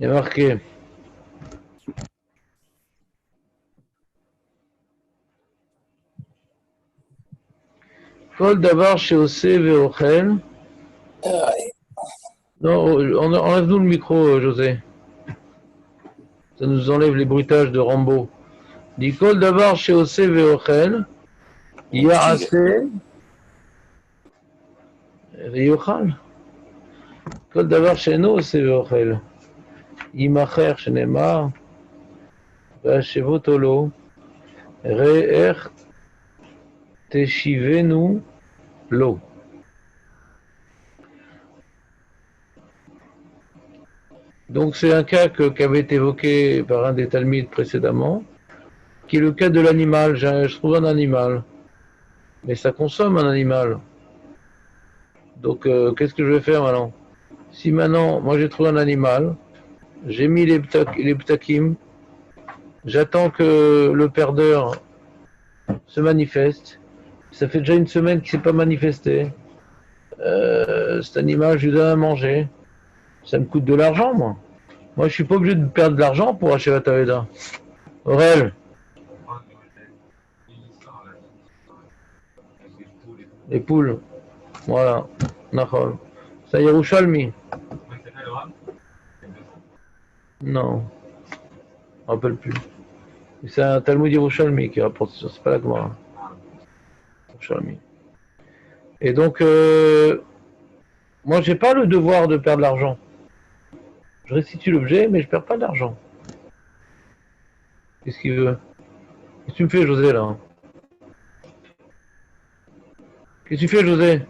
Il y a marqué Kol davar she'oseh ve'ochel. Non, enlève-nous le micro, José. Ça nous enlève les bruitages de Rambo. Dit Kol davar she'oseh ve'ochel. Ya'aseh ve'yochal. Kol davar she'eno oseh ve'ochel. Yimacher she'nemar. Ve'ashevot olo. Re'er teshivenu lo. Donc c'est un cas qui avait été évoqué par un des Talmides précédemment, qui est le cas de l'animal. Je trouve un animal, mais ça consomme un animal. Donc qu'est-ce que je vais faire maintenant? Si maintenant, moi j'ai trouvé un animal, j'ai mis les ptakim, j'attends que le perdeur se manifeste, ça fait déjà une semaine qu'il ne s'est pas manifesté, cet animal, je lui donne à manger, ça me coûte de l'argent, moi. Moi, je suis pas obligé de perdre de l'argent pour acheter la Taveda. Aurel, les poules, voilà, Nachol. Ça Yerushalmi. Non, je me rappelle plus. C'est un Talmud Yerushalmi qui rapporte ça, c'est pas la Gemara. Yerushalmi. Et donc, moi, j'ai pas le devoir de perdre l'argent. Je restitue l'objet, mais je perds pas d'argent. Qu'est-ce qu'il veut? Qu'est-ce que tu me fais, José, là? Qu'est-ce que tu fais, José?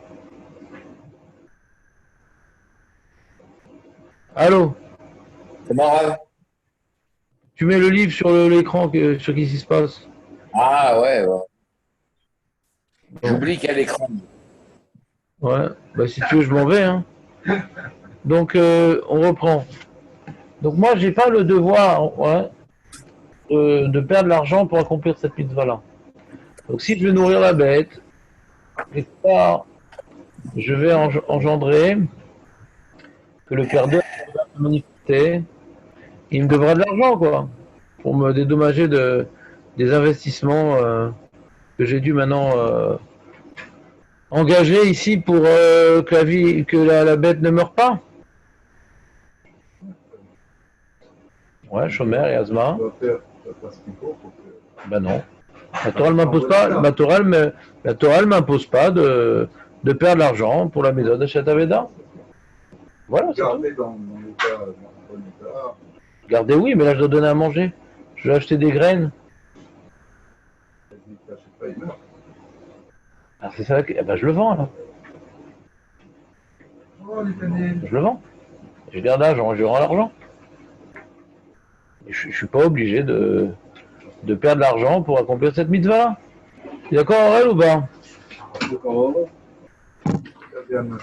Allô? C'est marrant. Tu mets le livre sur l'écran, sur qui se passe? Ah ouais, ouais. Bon. J'oublie qu'il y a l'écran. Ouais, bah si tu veux, je m'en vais, hein. Donc, on reprend. Donc, moi, j'ai pas le devoir, ouais, de perdre l'argent pour accomplir cette mitzvah-là. Donc, si je veux nourrir la bête, et ça, je vais engendrer que le perdeur va se manifester, il me devra de l'argent, quoi, pour me dédommager des investissements que j'ai dû maintenant engager ici pour que la bête ne meure pas. Ouais, Shomer et Asma. Ben non. La Torah ne m'impose pas de perdre l'argent pour la maison de Chataveda. Voilà, c'est tout. Garder dans l'état, dans le bon état. Gardez, oui, mais là je dois donner à manger. Je vais acheter des graines. Alors c'est ça que. Eh ben, je le vends alors. Oh, les panels. Je le vends. Je garde l'argent, je rends l'argent. Je suis pas obligé de perdre l'argent pour accomplir cette mitzvah. Tu es d'accord, Aurel, ou pas?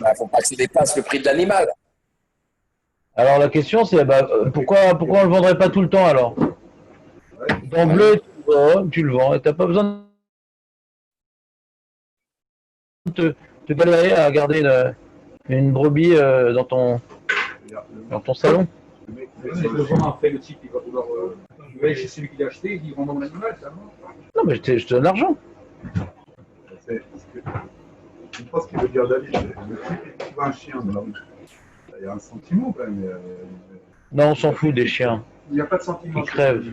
Bah, faut pas que ça dépasse le prix de l'animal. Alors la question c'est pourquoi on le vendrait pas tout le temps alors? D'emblée, tu le vends et t'as pas besoin de te galérer à garder une brebis dans ton salon. Le mec, le vend après, le type, il va vouloir. Il va aller chez celui qui l'a acheté, il dit rends mon animal, ça marche. Non, mais je te donne l'argent. Je pense qu'il veut dire David. Le type, il voit un chien dans la rue. Il y a un sentiment quand même. Non, on s'en fout des chiens. Il n'y a pas de sentiment. Ils crèvent.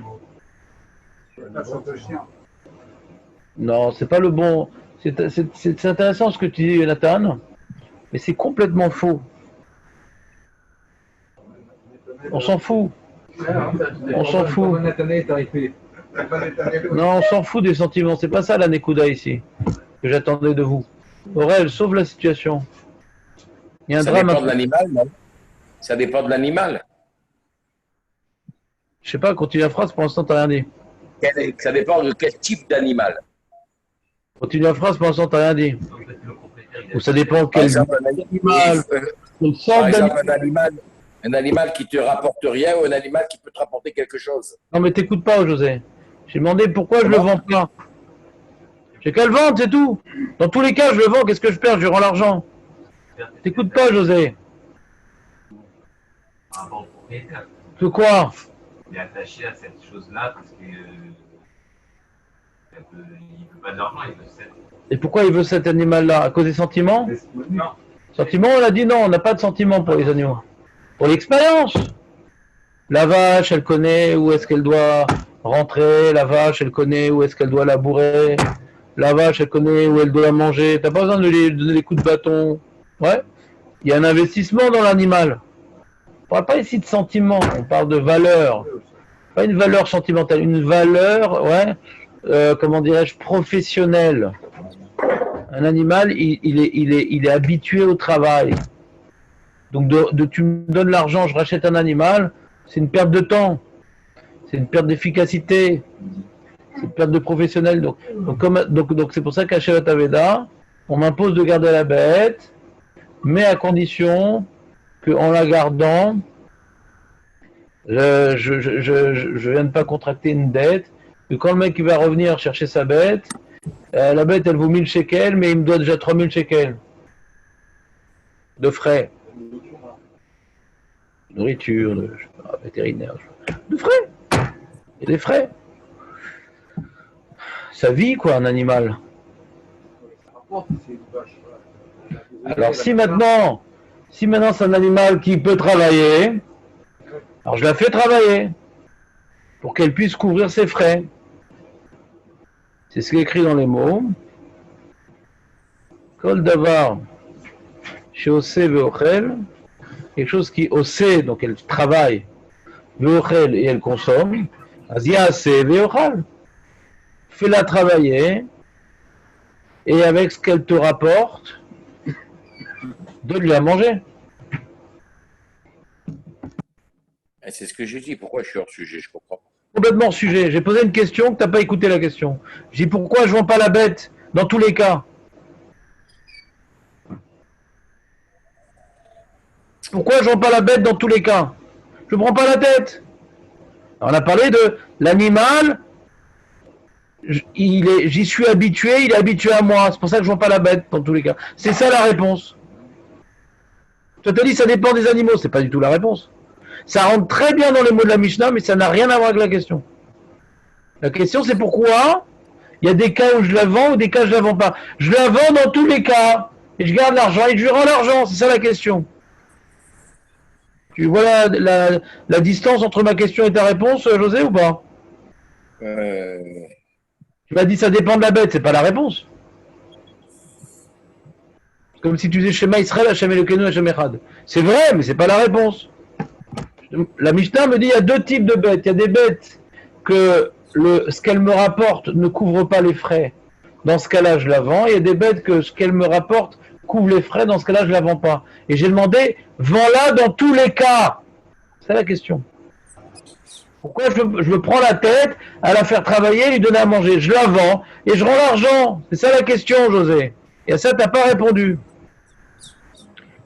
Il n'y a pas de sentiment de chien. Non, c'est pas le bon. C'est intéressant ce que tu dis, Nathan, mais c'est complètement faux. On s'en fout. On s'en fout. Non, on s'en fout des sentiments. C'est pas ça la Nekuda ici que j'attendais de vous. Aurel, sauve la situation. Il y a un Ça drame. dépend de l'animal, non? Ça dépend de l'animal. Je sais pas, continue la phrase, pour l'instant t'as rien dit. Ça dépend de quel type d'animal. Continue la phrase, pour l'instant t'as rien dit. Ou ça dépend Par quel exemple, animal. par exemple, un animal qui te rapporte rien ou un animal qui peut te rapporter quelque chose. Non mais t'écoutes pas, José. J'ai demandé pourquoi je le vends pas. J'ai qu'à le vendre, c'est tout. Dans tous les cas, je le vends, qu'est-ce que je perds? Je rends l'argent. T'écoutes pas, José. Que quoi? Il est attaché à cette chose-là parce que il veut pas de l'argent, il veut cette. Et pourquoi il veut cet animal-là? À cause des sentiments? Non. Sentiments, on a dit non, on n'a pas de sentiments pour les animaux. Pour l'expérience. La vache, elle connaît où est-ce qu'elle doit rentrer. La vache, elle connaît où est-ce qu'elle doit labourer. La vache, elle connaît où elle doit manger. T'as pas besoin de lui donner des coups de bâton. Ouais. Il y a un investissement dans l'animal. On parle pas ici de sentiments, on parle de valeur. Pas une valeur sentimentale, une valeur, ouais, comment dirais-je, professionnelle. Un animal, il est habitué au travail. Donc tu me donnes l'argent, je rachète un animal, c'est une perte de temps, c'est une perte d'efficacité, c'est une perte de professionnel. Donc c'est pour ça qu'à Shevat Aveda, on m'impose de garder la bête, mais à condition qu'en la gardant, je viens de pas contracter une dette, que quand le mec il va revenir chercher sa bête, la bête elle vaut 1000 shekels, mais il me doit déjà 3000 shekels de frais. Nourriture, vétérinaire, de frais. Il y a des frais. Ça vit quoi un animal. Alors si maintenant c'est un animal qui peut travailler, alors je la fais travailler pour qu'elle puisse couvrir ses frais. C'est ce qui est écrit dans les mots. Kol davar she'oseh ve'ochel, quelque chose qui oseh, donc elle travaille, ve'ochel et elle consomme. Az ya'aseh ve'ochal. Fais-la travailler et avec ce qu'elle te rapporte, donne-lui à manger. C'est ce que j'ai dit. Pourquoi je suis hors sujet? Je comprends pas. Complètement hors sujet. J'ai posé une question que tu n'as pas écouté la question. J'ai dit pourquoi je ne vends pas la bête dans tous les cas? Pourquoi je ne vends pas la bête dans tous les cas? Je ne prends pas la tête. Alors, on a parlé de l'animal, j'y suis habitué, il est habitué à moi. C'est pour ça que je ne vends pas la bête dans tous les cas. C'est ça la réponse. Toi, tu as dit ça dépend des animaux. C'est pas du tout la réponse. Ça rentre très bien dans les mots de la Mishnah, mais ça n'a rien à voir avec la question. La question, c'est pourquoi il y a des cas où je la vends ou des cas où je la vends pas. Je la vends dans tous les cas, et je garde l'argent, et je lui rends l'argent. C'est ça la question. Tu vois la distance entre ma question et ta réponse, José, ou pas? Tu m'as dit ça dépend de la bête, c'est pas la réponse. C'est comme si tu disais Shema Israël, Hashem Elokeinu, Hashem Echad. C'est vrai, mais c'est pas la réponse. La Mishnah me dit il y a deux types de bêtes. Il y a des bêtes que ce qu'elle me rapporte ne couvre pas les frais. Dans ce cas-là, je la vends. Il y a des bêtes que ce qu'elle me rapporte couvre les frais. Dans ce cas-là, je la vends pas. Et j'ai demandé, vends-la dans tous les cas. C'est la question. Pourquoi je me prends la tête à la faire travailler, lui donner à manger? Je la vends et je rends l'argent. C'est ça la question, José. Et à ça, tu n'as pas répondu.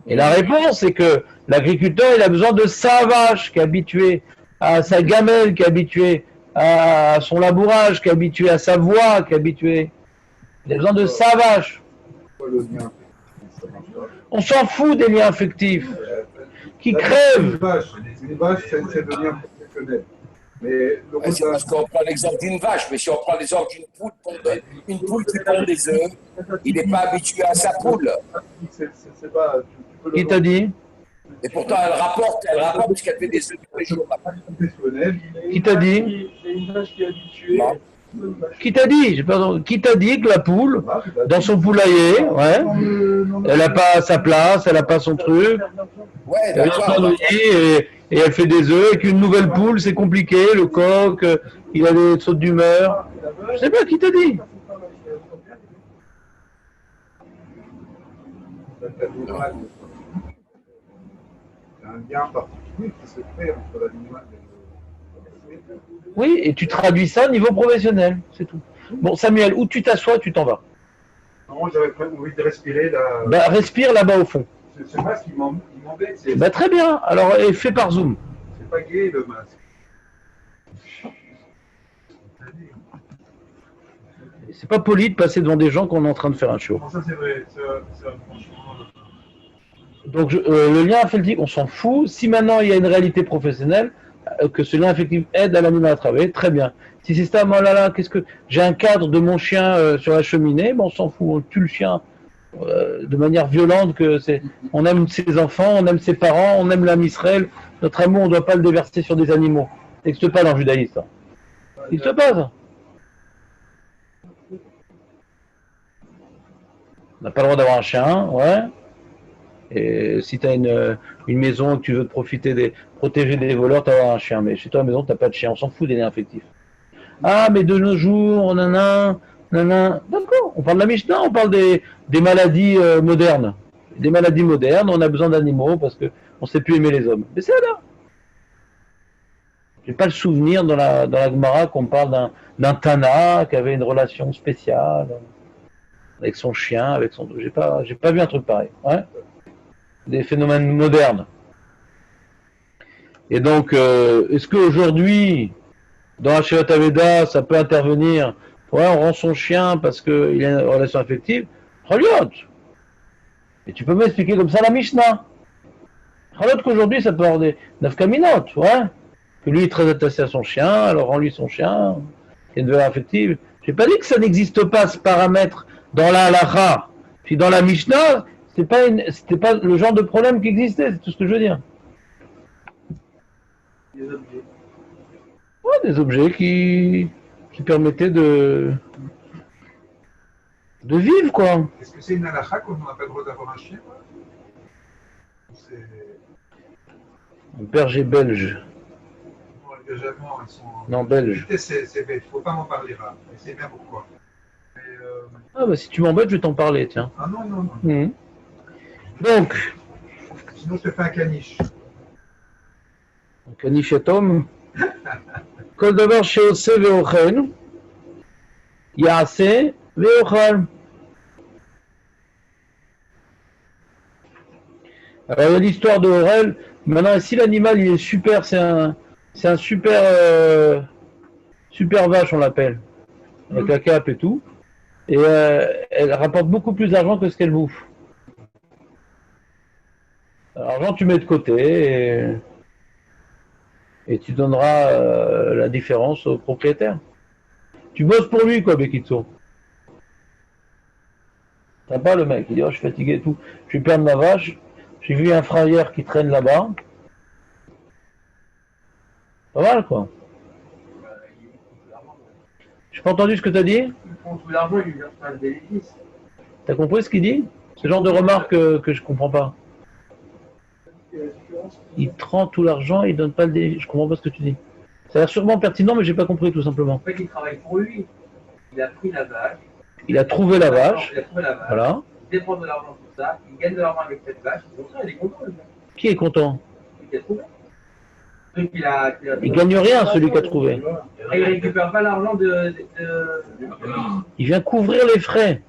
Et la réponse, c'est que l'agriculteur, il a besoin de sa vache qui est habituée à sa gamelle, qui est habituée à son labourage, qui est habituée à sa voix, qui est habituée. Il a besoin de sa vache. On s'en fout des liens affectifs qui crèvent. Une vache, c'est le lien professionnel. Mais c'est parce qu'on prend l'exemple d'une vache, mais si on prend l'exemple d'une poule, une poule qui pond des œufs, il n'est pas habitué à sa poule. Qui t'a dit? Et pourtant, elle rapporte parce qu'elle fait des œufs tous les jours. Qui t'a dit? C'est une vache qui est habituée. Qui t'a dit? Qui t'a dit que la poule, dans son poulailler, ouais, elle n'a pas sa place, elle n'a pas son truc, Ouais, elle vient et elle fait des œufs, et qu'une nouvelle poule, c'est compliqué, le coq, il a des sautes d'humeur. Je sais pas qui t'a dit. C'est un lien particulier qui se crée entre l'animal et le. Oui, et tu traduis ça au niveau professionnel, c'est tout. Bon, Samuel, où tu t'assois, tu t'en vas. Non, j'avais envie de respirer là. Bah, respire là-bas au fond. C'est pas ce qui m'embête. Bah, très bien, alors fais par Zoom. C'est pas gay le masque. C'est pas poli de passer devant des gens qu'on est en train de faire un show. Bon, ça c'est vrai, ça, franchement. Donc le lien affectif, on s'en fout. Si maintenant il y a une réalité professionnelle, que ce lien affectif aide à l'animal à travailler, très bien. Si c'est ça, oh là là, qu'est-ce que j'ai un cadre de mon chien sur la cheminée, bon, on s'en fout, on tue le chien de manière violente, que c'est, on aime ses enfants, on aime ses parents, on aime l'âme Israël, notre amour, on ne doit pas le déverser sur des animaux. Ça n'existe pas dans le judaïsme, ça. Ça n'existe pas, ça. On n'a pas le droit d'avoir un chien, ouais. Et si tu as une maison et que tu veux te protéger des voleurs, tu as un chien. Mais chez toi à la maison, tu n'as pas de chien. On s'en fout des liens affectifs. Ah, mais de nos jours, nanana. D'accord, on parle de la Mishnah, on parle des maladies modernes. Des maladies modernes, on a besoin d'animaux parce qu'on ne sait plus aimer les hommes. Mais c'est là. J'ai pas le souvenir dans la Gemara qu'on parle d'un Tana qui avait une relation spéciale avec son chien, avec son. J'ai pas vu un truc pareil. Ouais, des phénomènes modernes. Et donc, est-ce qu'aujourd'hui, dans la Shevat Aveda, ça peut intervenir? Ouais, on rend son chien parce qu'il a une relation affective. Choliot. Et tu peux m'expliquer comme ça la Mishnah. Choliot qu'aujourd'hui, ça peut avoir des nafkaminot, ouais. Que lui est très attaché à son chien, alors rends-lui son chien. Il y a une valeur affective. J'ai pas dit que ça n'existe pas, ce paramètre, dans la halacha. Puis dans la Mishnah, c'était pas le genre de problème qui existait, c'est tout ce que je veux dire. Des objets. Ouais, des objets qui permettaient de vivre, quoi. Est-ce que c'est une halakha qu'on n'a pas le droit d'avoir un chien? C'est... Un berger belge. Non, les Allemands, ils sont... Non, belge. C'est bête, il ne faut pas m'en parler là. Mais c'est bien pourquoi. Mais, Ah bah si tu m'embêtes, je vais t'en parler, tiens. Ah non, non, non. Mhm. Donc, Sinon, je te fais un caniche. caniche et homme. כל דבר שעושה ואוכל, יעשה ואוכל. Alors il y a l'histoire de Aurel. Maintenant, si l'animal il est super, c'est un super super vache, on l'appelle, avec la cape et tout. Et elle rapporte beaucoup plus d'argent que ce qu'elle bouffe. L'argent tu mets de côté et tu donneras la différence au propriétaire. Tu bosses pour lui, quoi, Bekitso. Sympa le mec, il dit oh, je suis fatigué et tout. Je vais perdre ma vache. J'ai vu un frère hier qui traîne là-bas. Pas mal, quoi. J'ai pas entendu ce que tu as dit. Ils font tout l'argent, ils lui versent pas le bénéfice. T'as compris ce qu'il dit? C'est le genre de remarque que je comprends pas. Il prend tout l'argent, il donne pas le délai. Je comprends pas ce que tu dis. Ça a l'air sûrement pertinent, mais j'ai pas compris tout simplement. En fait, il travaille pour lui. Il a pris la vache. Il a trouvé la vache. Il a trouvé la vache. Voilà. Il dépense de l'argent pour ça. Il gagne de l'argent avec cette vache. Donc ça, il est content, le gars. Qui est content? Celui qui a trouvé. Il gagne rien, celui qui a trouvé. Et il récupère pas l'argent de... Il vient couvrir les frais.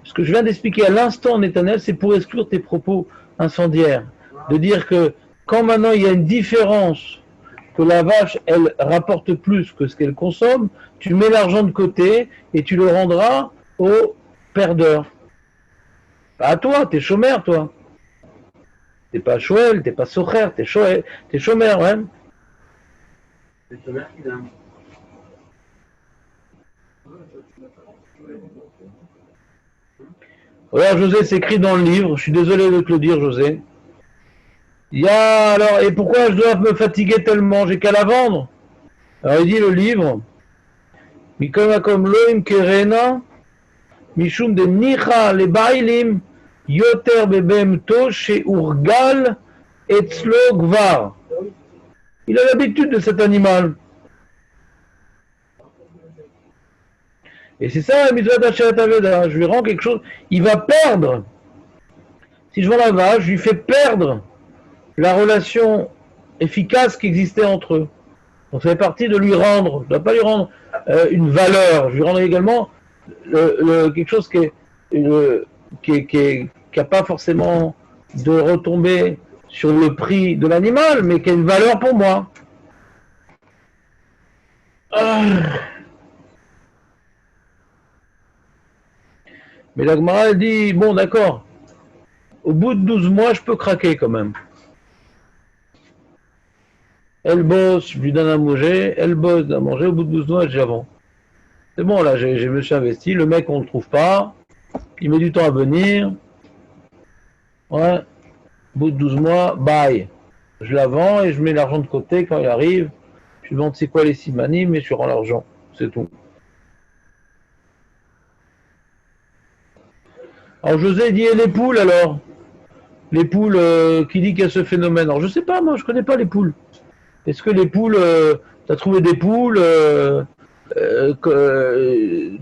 Ce que je viens d'expliquer à l'instant, Netanel, c'est pour exclure tes propos incendiaires. De dire que quand maintenant il y a une différence, que la vache, elle rapporte plus que ce qu'elle consomme, tu mets l'argent de côté et tu le rendras au perdeur. Pas à toi, t'es chômeur, toi. T'es pas chouel, t'es pas socher, t'es chômeur, ouais. C'est le chômeur qui donne. Regarde, José, c'est écrit dans le livre, je suis désolé de te le dire, José. Il y a alors, et pourquoi je dois me fatiguer tellement? J'ai qu'à la vendre. Alors il dit le livre, Mikomakom loim kerena, mishum de nicha le bailim, yoter bebemto chez urgal etzlo gvar. Il a l'habitude de cet animal. Et c'est ça la mitzvah d'Asherat Aveda. Je lui rends quelque chose, il va perdre. Si je vends la vache, je lui fais perdre la relation efficace qui existait entre eux. Donc ça fait partie de lui rendre. Je ne dois pas lui rendre une valeur. Je lui rends également quelque chose qui n'a pas forcément de retombée sur le prix de l'animal, mais qui a une valeur pour moi. Mais la Gemara, elle dit, bon d'accord, au bout de 12 mois, je peux craquer quand même. Elle bosse, je lui donne à manger, elle bosse, à manger, au bout de 12 mois, j'ai avant. C'est bon, là, je me suis investi, le mec, on le trouve pas, il met du temps à venir, ouais, au bout de 12 mois, bye. Je la vends et je mets l'argent de côté quand il arrive, je lui demande c'est quoi les simanim et je lui rends l'argent, c'est tout. Alors José dit, et les poules alors? Les poules, qui dit qu'il y a ce phénomène? Alors je sais pas, moi, je connais pas les poules. Est-ce que les poules, tu as trouvé des poules,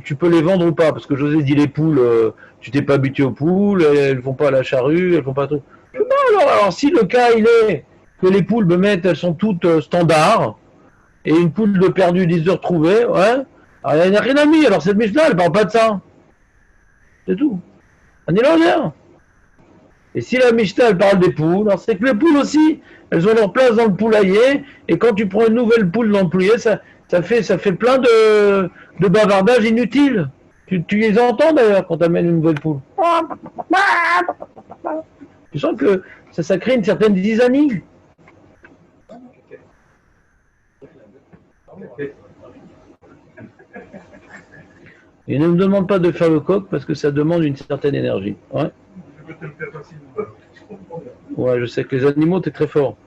tu peux les vendre ou pas? Parce que José dit les poules, tu t'es pas habitué aux poules, elles vont pas à la charrue, elles font pas tout. Je sais pas, alors si le cas il est que les poules me mettent, elles sont toutes standards, et une poule de perdue, 10 heures trouvée, ouais, alors il n'y a rien à mis, alors cette Mishnah, elle parle pas de ça. C'est tout. On est là. Et si la Mishnah elle parle des poules, alors c'est que les poules aussi, elles ont leur place dans le poulailler, et quand tu prends une nouvelle poule dans le poulailler, ça fait plein de bavardages inutiles. Tu les entends d'ailleurs quand tu amènes une nouvelle poule. Tu sens que ça crée une certaine zizanie. Et ne me demande pas de faire le coq parce que ça demande une certaine énergie. Ouais. Je peux te le faire facilement. Ouais, je sais que les animaux, t'es très fort.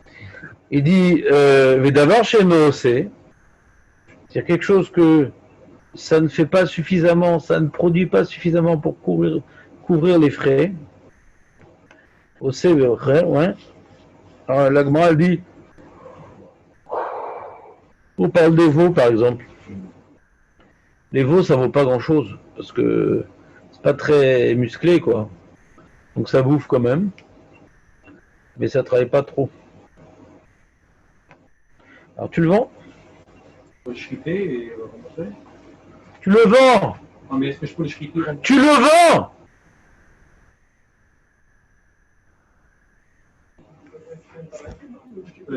Il dit, Vedavar chez c'est quelque chose que ça ne fait pas suffisamment, ça ne produit pas suffisamment pour couvrir les frais. Ouais. Alors, l'Agma, elle dit, on parle des veaux, par exemple. Les veaux, ça vaut pas grand-chose, parce que c'est pas très musclé, quoi. Donc ça bouffe quand même, mais ça travaille pas trop. Alors tu le vends? Le shriter et remonter. Tu le vends? Non, mais est-ce que je peux le shriter? Tu le vends?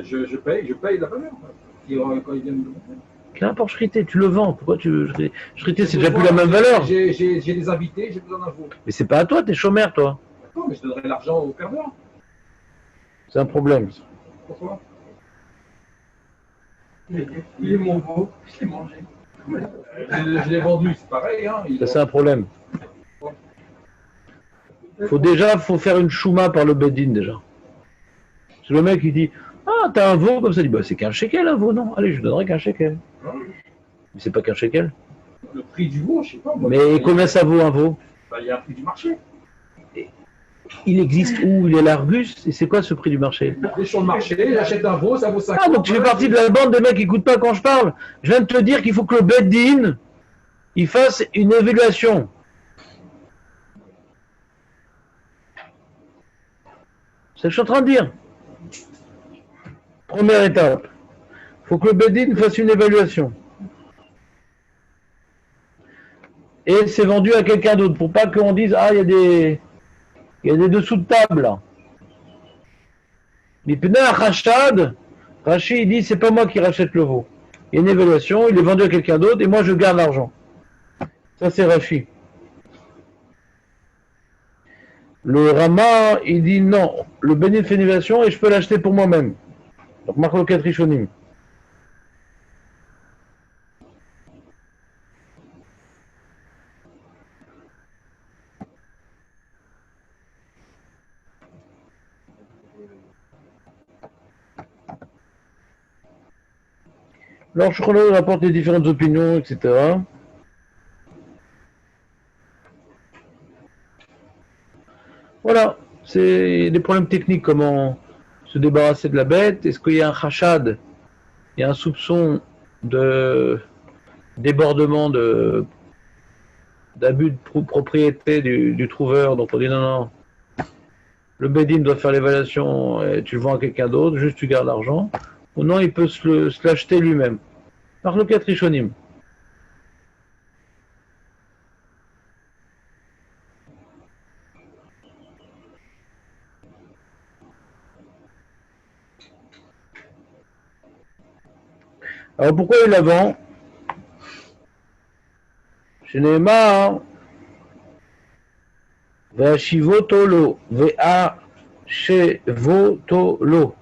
Je paye la valeur. Quand ils viennent me demander. N'importe shriter, tu le vends. Pourquoi tu veux shriter? C'est déjà plus la même valeur. J'ai des invités, j'ai besoin d'un veau. Mais c'est pas à toi, t'es chômeur, toi. Non, mais je donnerai l'argent au perdeur. C'est un problème. Pourquoi? Il est mon veau, je l'ai mangé. Je l'ai vendu, c'est pareil. Hein, Ça, c'est un problème. Faut faire une chouma par le bedin déjà. C'est le mec qui dit, ah, t'as un veau comme ça, il dit, bah c'est qu'un shekel un veau, non? Allez, je donnerai qu'un shekel. Mais c'est pas qu'un shekel. Le prix du veau, je sais pas. Moi, Mais combien ça vaut un veau? Bah, il y a un prix du marché. Il existe où? Il est l'Argus? Et c'est quoi ce prix du marché? Je vais sur le marché, j'achète un veau, ça vaut 50. Ah, donc tu fais partie de la bande des mecs qui n'écoutent pas quand je parle. Je viens de te dire qu'il faut que le Beddin, il fasse une évaluation. C'est ce que je suis en train de dire. Première étape. Il faut que le Beddin fasse une évaluation. Et c'est vendu à quelqu'un d'autre, pour pas qu'on dise, ah, il y a des dessous de table là. Mais Pena Rachad, Rachid il dit c'est pas moi qui rachète le veau. Il y a une évaluation, il est vendu à quelqu'un d'autre et moi je garde l'argent. Ça c'est Rachid. Le Rama il dit non, le bénéfice fait une évaluation et je peux l'acheter pour moi-même. Donc Marloket Rishonim. Alors, je rapporte les différentes opinions, etc. Voilà, c'est des problèmes techniques, comment se débarrasser de la bête. Est-ce qu'il y a un khashad, il y a un soupçon de débordement, d'abus de propriété du trouveur. Donc on dit non, le Bedin doit faire l'évaluation et tu le vends à quelqu'un d'autre, juste tu gardes l'argent. Ou non, il peut se l'acheter lui-même. Par le 4 Rishonim. Alors pourquoi il la vend? Chez Neymar, Vashivotolo, Vashivotolo.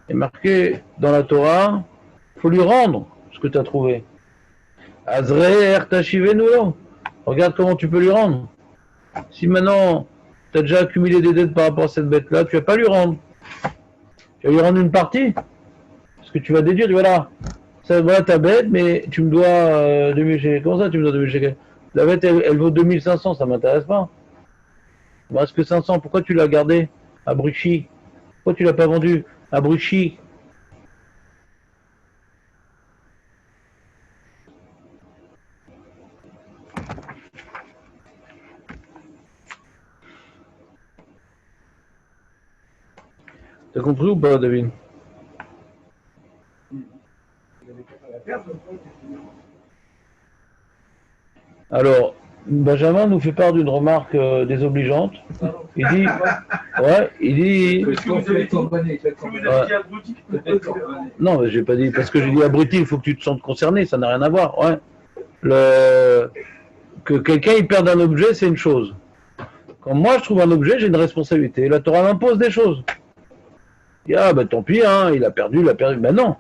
Il est marqué dans la Torah, il faut lui rendre ce que tu as trouvé. Azre'er tashivenu. Regarde comment tu peux lui rendre. Si maintenant tu as déjà accumulé des dettes par rapport à cette bête-là, tu vas pas lui rendre. Tu vas lui rendre une partie. Parce que tu vas déduire, voilà, ça, voilà ta bête, mais tu me dois 2000 shekels. Comment ça tu me dois 2000 shekels? La bête, elle vaut 2500, ça m'intéresse pas. Il me reste que 500, pourquoi tu l'as gardé à Bruchy? Pourquoi tu l'as pas vendu à Bruchy? T'as compris ou pas, David? Alors, Benjamin nous fait part d'une remarque désobligeante. Il dit, ouais, il dit, non, mais j'ai pas dit, parce que j'ai dit abruti, il faut que tu te sentes concerné, ça n'a rien à voir, ouais. Que quelqu'un il perde un objet, c'est une chose. Quand moi je trouve un objet, j'ai une responsabilité. La Torah m'impose des choses. Il dit, ah ben tant pis, hein, il a perdu. Ben non,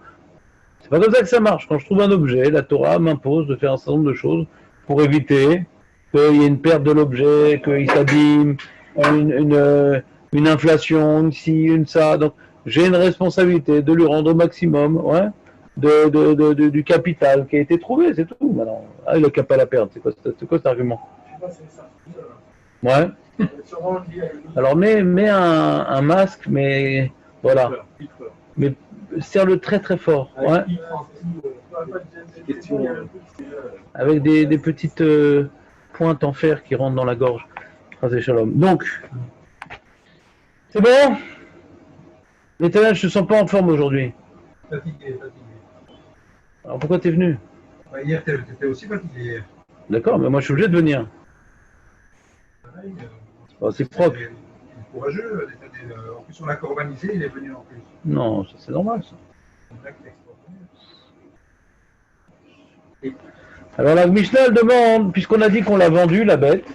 c'est pas comme ça que ça marche. Quand je trouve un objet, la Torah m'impose de faire un certain nombre de choses pour éviter qu'il y ait une perte de l'objet, qu'il s'abîme, une inflation, une ci, une ça. Donc j'ai une responsabilité de lui rendre au maximum, ouais, du capital qui a été trouvé, c'est tout. Maintenant, il n'a qu'à pas la perdre. C'est quoi cet argument? Ouais. Alors mets un masque, mais voilà. Mais serre-le très très fort. Ouais. Avec des petites pointes en fer qui rentrent dans la gorge. Donc, c'est bon? L'Éternel, je ne te sens pas en forme aujourd'hui. Fatigué. Alors pourquoi t'es venu? Hier, tu étais aussi fatigué. D'accord, mais moi je suis obligé de venir. Oh, c'est propre. Il est courageux. En plus, on l'a corbanisé, il est venu en plus. Non, ça, c'est normal ça. Alors la Mishnah elle demande, puisqu'on a dit qu'on l'a vendue la bête,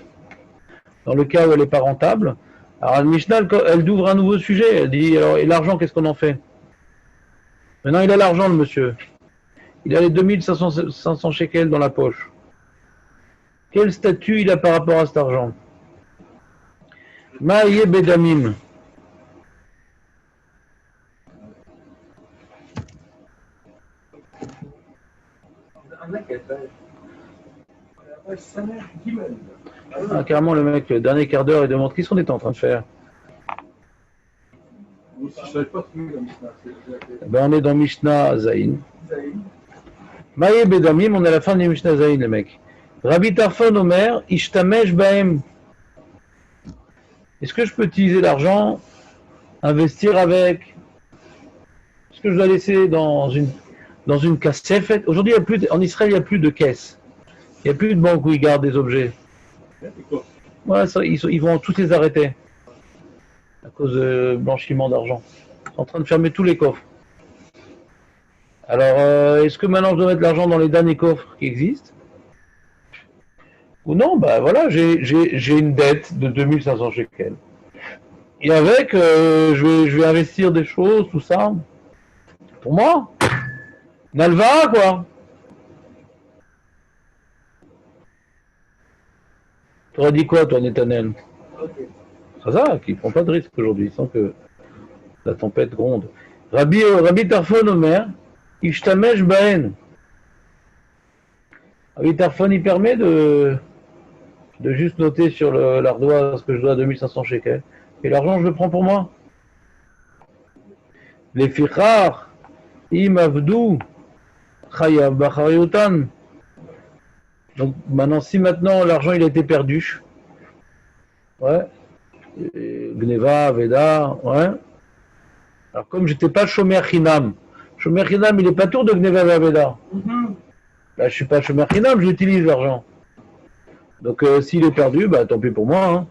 dans le cas où elle n'est pas rentable, alors la Mishnah elle ouvre un nouveau sujet, elle dit, alors et l'argent qu'est-ce qu'on en fait? Maintenant il a l'argent le monsieur, il a les 2500 shekels dans la poche. Quel statut il a par rapport à cet argent? Ma'ye bedamim. Ah, carrément, le mec, le dernier quart d'heure, il demande qu'est-ce qu'on est en train de faire. Ben, on est dans Mishnah Zayin. Maïe Bedamim, on est à la fin de Mishnah Zayin, les mecs. Rabbi Tarfon Omer, Ishtamesh Baem. Est-ce que je peux utiliser l'argent, investir avec? Est-ce que je dois laisser dans une caisse? Aujourd'hui, en Israël, il n'y a plus de caisse. Il n'y a plus de banque où ils gardent des objets. Ouais, ça, ils vont tous les arrêter à cause de blanchiment d'argent. Ils sont en train de fermer tous les coffres. Alors, est-ce que maintenant je dois mettre l'argent dans les derniers coffres qui existent? Ou non? Bah voilà, j'ai une dette de 2500 shekels. Et avec, je vais investir des choses, tout ça. Pour moi, Nalva, quoi. Tu aurais dit quoi, toi, Netanel? C'est ça, qui ne prend pas de risque aujourd'hui, sans que la tempête gronde. Rabbi Tarfon Omer, Ishtamesh Baen. Rabbi Tarfon, il permet de juste noter sur l'ardoise que je dois 2500 shekels. Et l'argent, je le prends pour moi. Les fichar, im avdou, chayav bachariotan. Donc maintenant, si maintenant l'argent il a été perdu, ouais, Gneva, Veda, ouais. Alors comme j'étais pas Shomer Chinam, il est pas tour de Gneva Veda. Là je suis pas Shomer Chinam, j'utilise l'argent. Donc s'il est perdu, bah tant pis pour moi. Hein.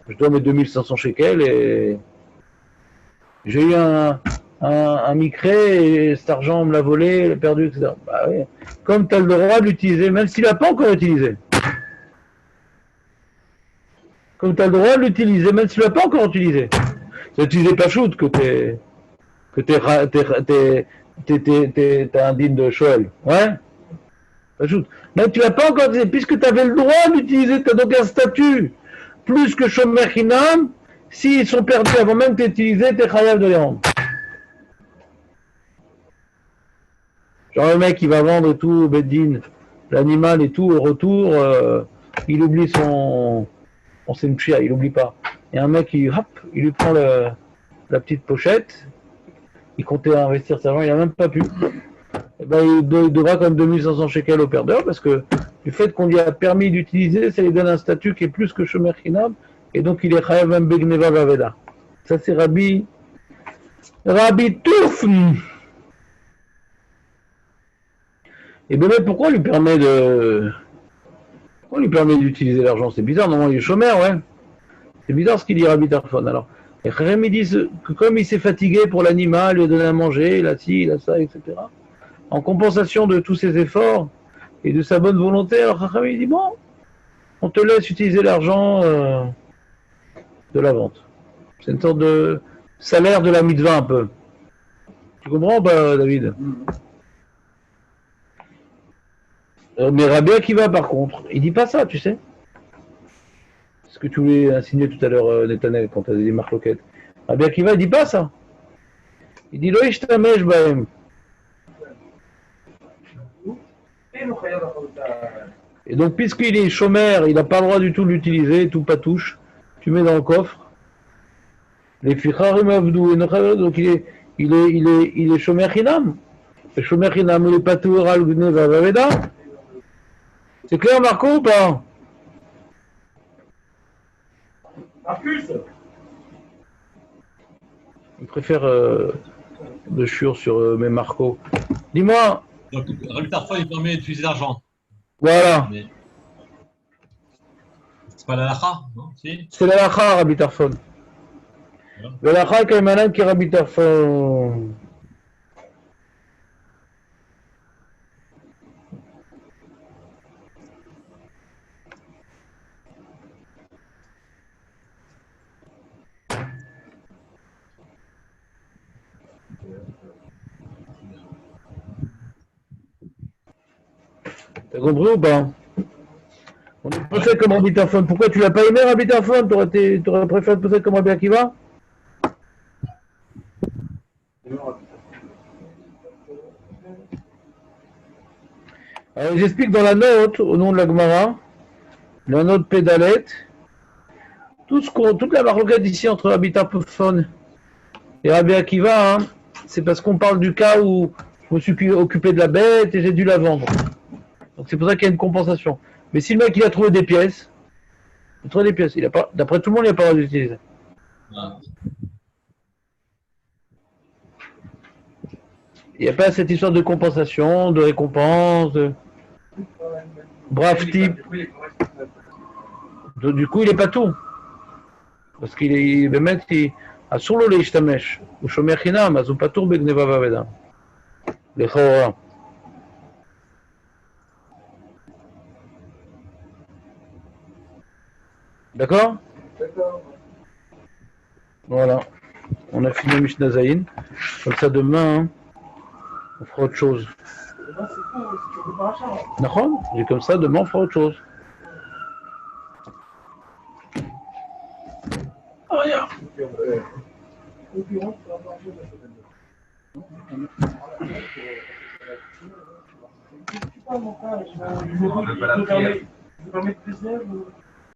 Je dois mes 2500 shekels et j'ai eu un micré et cet argent on me l'a volé, l'a perdu, etc. Bah oui. Comme tu as le droit de l'utiliser, même s'il n'a pas encore utilisé. Comme tu as le droit de l'utiliser, même s'il n'a pas encore utilisé. C'est utiliser pas shoot que t'es. que t'es indigne de Shoel. Ouais. Ajoute. Mais tu l'as pas encore dit, puisque tu avais le droit d'utiliser, tu as donc un statut plus que Shomer Chinam, s'ils sont perdus avant même que tu utilisé, t'es chayav de les rendre. Genre le mec qui va vendre et tout au Beddin, l'animal et tout, au retour, il oublie son senchia, il oublie pas. Et un mec, hop, il lui prend la petite pochette, il comptait investir sa argent, il n'a même pas pu. Et ben, il devra comme 2500 shekels au perdeur, parce que du fait qu'on lui a permis d'utiliser, ça lui donne un statut qui est plus que Shomer Chinam, et donc il est chayav même Begneva Vaveda. Ça c'est Rabbi Toufn. Et ben pourquoi on lui permet d'utiliser l'argent? C'est bizarre, normalement il est chômeur, ouais. C'est bizarre ce qu'il dit Rabbi Tarfon. Alors, les Kharem disent que comme il s'est fatigué pour l'animal, il lui a donné à manger, il a ci, il a ça, etc. En compensation de tous ses efforts et de sa bonne volonté, alors Kharem dit bon, on te laisse utiliser l'argent de la vente. C'est une sorte de salaire de la mitzvah un peu. Tu comprends ou pas, David? Mais Rabbi Akiva, par contre, il dit pas ça, tu sais. Ce que tu voulais insinuer tout à l'heure, Netanel, quand tu as dit marloquettes. Rabbi Akiva, il dit pas ça. Il dit Lo ishtamesh bahem. Et donc, puisqu'il est chômeur, il n'a pas le droit du tout de l'utiliser, tout patouche, tu mets dans le coffre. Les ficharim avdou, donc il est chômeur chinam. Le chômeur chinam, il est patour al gneva vaveda. C'est clair, Marco, ou pas? Marcus. Il préfère de chur sur mes Marco. Dis-moi. Donc, Rabbi Tarfon, il permet d'utiliser l'argent. Voilà. Mais... c'est pas la lacha, non? Si. C'est la lacha, Rabbi Tarfon. Voilà. La lacha, quand même, qui est Rabbi Tarfon. T'as compris ou pas? On est possède comme Rabbi Tarfon. Pourquoi tu l'as pas aimé, Rabbi Tarfon? T'aurais préféré te possède comme Rabbi Akiva? Alors j'explique dans la note, au nom de la Gemara, la note pédalette, toute la marloquette ici entre Rabbi Tarfon et Rabbi Akiva, hein, c'est parce qu'on parle du cas où je me suis occupé de la bête et j'ai dû la vendre. Donc c'est pour ça qu'il y a une compensation. Mais si le mec il a trouvé des pièces, il a pas, d'après tout le monde, il n'a pas le droit d'utiliser. Ah. Il n'y a pas cette histoire de compensation, de récompense, de brave type. Du coup, il n'est pas tout. Parce qu'il est באמת, אסור לו להשתמש. הוא שומר חינם, אז הוא פטור בגניבה ואבדה. לכאורה. D'accord? Voilà. On a fini Mishnah Zayin. Comme ça, demain, hein, on fera autre chose. D'accord? Et comme ça, demain, on fera autre chose. Oh, regarde. On n'a pas la prière.